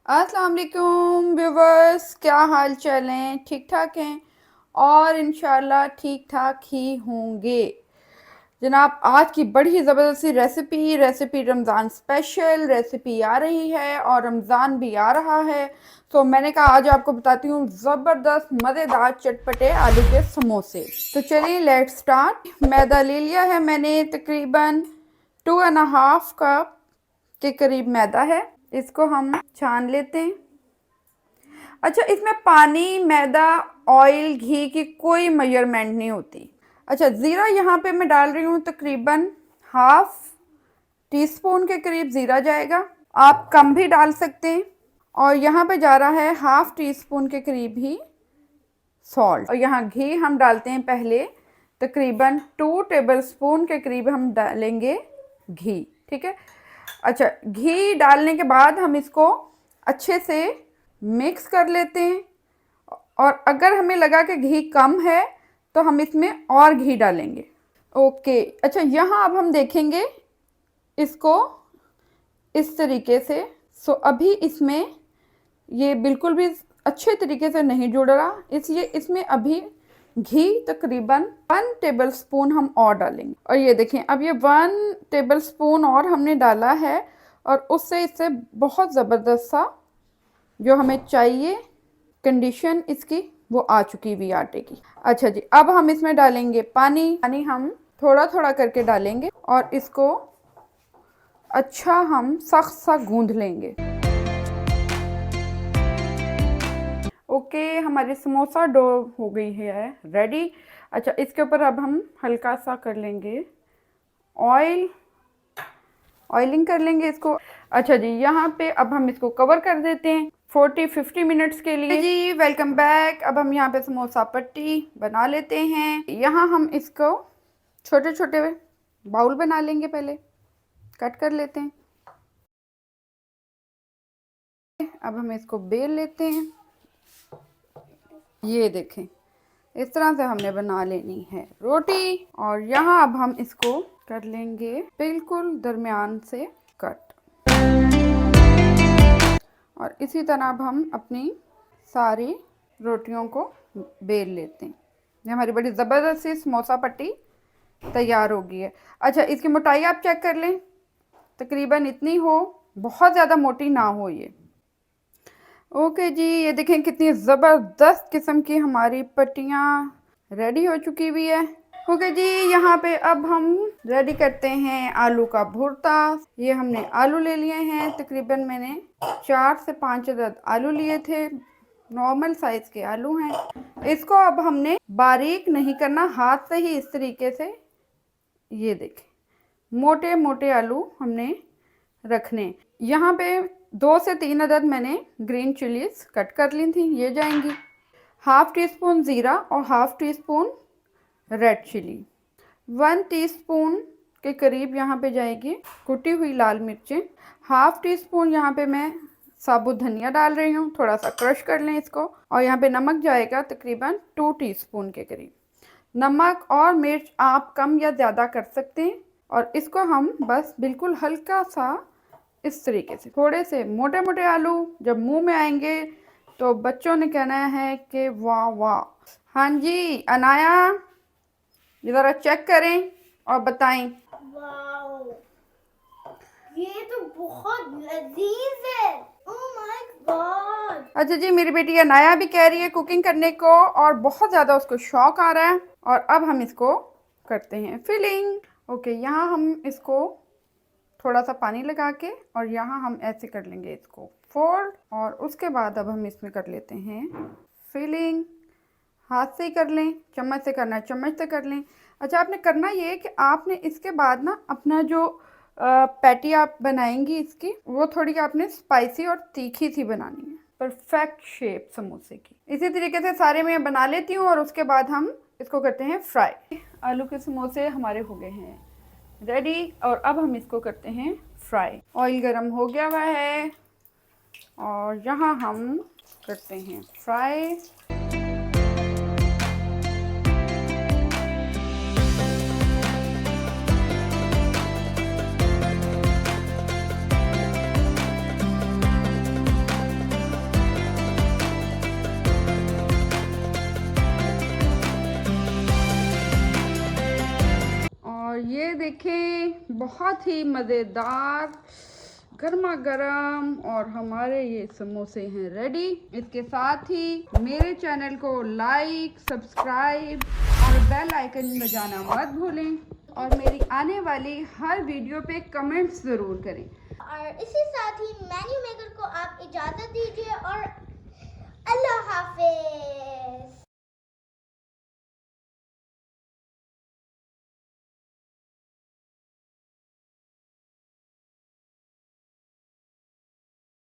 अस्सलाम वालेकुम व्यूवर्स, क्या हाल चाल हैं? ठीक ठाक हैं और इंशाल्लाह ठीक ठाक ही होंगे। जनाब, आज की बड़ी ही ज़बरदस्त सी रेसिपी रमज़ान स्पेशल रेसिपी आ रही है और रमज़ान भी आ रहा है, तो मैंने कहा आज आपको बताती हूँ ज़बरदस्त मज़ेदार चटपटे आलू के समोसे। तो चलिए लेट्स स्टार्ट। मैदा ले लिया है मैंने, तकरीबन 2.5 कप के करीब मैदा है। इसको हम छान लेते हैं। अच्छा, इसमें पानी, मैदा, ऑयल, घी की कोई मेजरमेंट नहीं होती। अच्छा, ज़ीरा यहाँ पे मैं डाल रही हूँ, तकरीबन हाफ टी स्पून के करीब ज़ीरा जाएगा। आप कम भी डाल सकते हैं। और यहाँ पे जा रहा है हाफ टी स्पून के करीब ही सॉल्ट। और यहाँ घी हम डालते हैं पहले, तकरीबन 2 टेबल स्पून के करीब हम डालेंगे घी। ठीक है। अच्छा, घी डालने के बाद हम इसको अच्छे से मिक्स कर लेते हैं। और अगर हमें लगा कि घी कम है तो हम इसमें और घी डालेंगे। ओके, अच्छा यहाँ अब हम देखेंगे इसको इस तरीके से। सो अभी इसमें ये बिल्कुल भी अच्छे तरीके से नहीं जुड़ रहा, इसलिए इसमें अभी घी तकरीबन 1 टेबल स्पून हम और डालेंगे। और ये देखें, अब ये 1 टेबल स्पून और हमने डाला है और उससे इससे बहुत ज़बरदस्त सा जो हमें चाहिए कंडीशन इसकी वो आ चुकी हुई आटे की। अच्छा जी, अब हम इसमें डालेंगे पानी हम थोड़ा थोड़ा करके डालेंगे और इसको अच्छा हम सख्त सा गूंद लेंगे। ओके, हमारी समोसा डो हो गई है रेडी। अच्छा, इसके ऊपर अब हम हल्का सा कर लेंगे ऑयलिंग कर लेंगे इसको। अच्छा जी, यहाँ पे अब हम इसको कवर कर देते हैं 40-50 मिनट्स के लिए। जी वेलकम बैक। अब हम यहाँ पे समोसा पट्टी बना लेते हैं। यहाँ हम इसको छोटे छोटे बाउल बना लेंगे, पहले कट कर लेते हैं। अब हम इसको बेल लेते हैं। ये देखें, इस तरह से हमने बना लेनी है रोटी। और यहाँ अब हम इसको कर लेंगे बिल्कुल दरमियान से कट। और इसी तरह अब हम अपनी सारी रोटियों को बेल लेते हैं। ये हमारी बड़ी ज़बरदस्त सी समोसा पट्टी तैयार हो गई है। अच्छा, इसकी मोटाई आप चेक कर लें, तकरीबन इतनी हो, बहुत ज़्यादा मोटी ना हो ये। ओके जी, ये देखें कितनी ज़बरदस्त किस्म की हमारी पट्टियाँ रेडी हो चुकी हुई है। ओके जी, यहाँ पे अब हम रेडी करते हैं आलू का भुर्ता। ये हमने आलू ले लिए हैं, तकरीबन मैंने 4 से 5 अदद आलू लिए थे, नॉर्मल साइज़ के आलू हैं। इसको अब हमने बारीक नहीं करना, हाथ से ही इस तरीके से, ये देखें मोटे मोटे आलू हमने रखने। यहाँ पे 2 से 3 अदद मैंने ग्रीन चिलीज कट कर ली थी, ये जाएंगी। हाफ टी स्पून ज़ीरा और half teaspoon red chilli. 1 teaspoon के करीब यहाँ पे जाएगी कुटी हुई लाल मिर्चें। हाफ टी स्पून यहाँ पे मैं साबुत धनिया डाल रही हूँ, थोड़ा सा क्रश कर लें इसको। और यहाँ पे नमक जाएगा तकरीबन 2 टीस्पून के करीब। नमक और मिर्च आप कम या ज़्यादा कर सकते हैं। और इसको हम बस बिल्कुल हल्का सा इस तरीके से, थोड़े से मोटे मोटे आलू जब मुंह में आएंगे तो बच्चों ने कहना है कि वाह वाह। हाँ जी अनाया, ज़रा चेक करें और बताएं। वाओ, ये तो बहुत लजीज है। Oh my God. अच्छा जी, मेरी बेटी अनाया भी कह रही है कुकिंग करने को और बहुत ज़्यादा उसको शौक आ रहा है। और अब हम इसको करते हैं फिलिंग। ओके, यहाँ हम इसको थोड़ा सा पानी लगा के और यहाँ हम ऐसे कर लेंगे इसको फोल्ड। और उसके बाद अब हम इसमें कर लेते हैं फिलिंग। हाथ से ही कर लें, चम्मच से करना है चम्मच से कर लें। अच्छा, आपने करना ये कि आपने इसके बाद ना अपना जो पैटी आप बनाएंगी इसकी, वो थोड़ी आपने स्पाइसी और तीखी सी बनानी है, परफेक्ट शेप समोसे की। इसी तरीके से सारे मैं बना लेती हूँ और उसके बाद हम इसको करते हैं फ्राई। आलू के समोसे हमारे हो गए हैं रेडी और अब हम इसको करते हैं फ्राई। ऑयल गरम हो गया हुआ है और यहाँ हम करते हैं फ्राई। और ये देखें बहुत ही मज़ेदार गर्मा गर्म और हमारे ये समोसे हैं रेडी। इसके साथ ही मेरे चैनल को लाइक, सब्सक्राइब और बेल आइकन बजाना मत भूलें और मेरी आने वाली हर वीडियो पे कमेंट्स ज़रूर करें। और इसी साथ ही मेन्यू मेकर को आप इजाज़त दीजिए और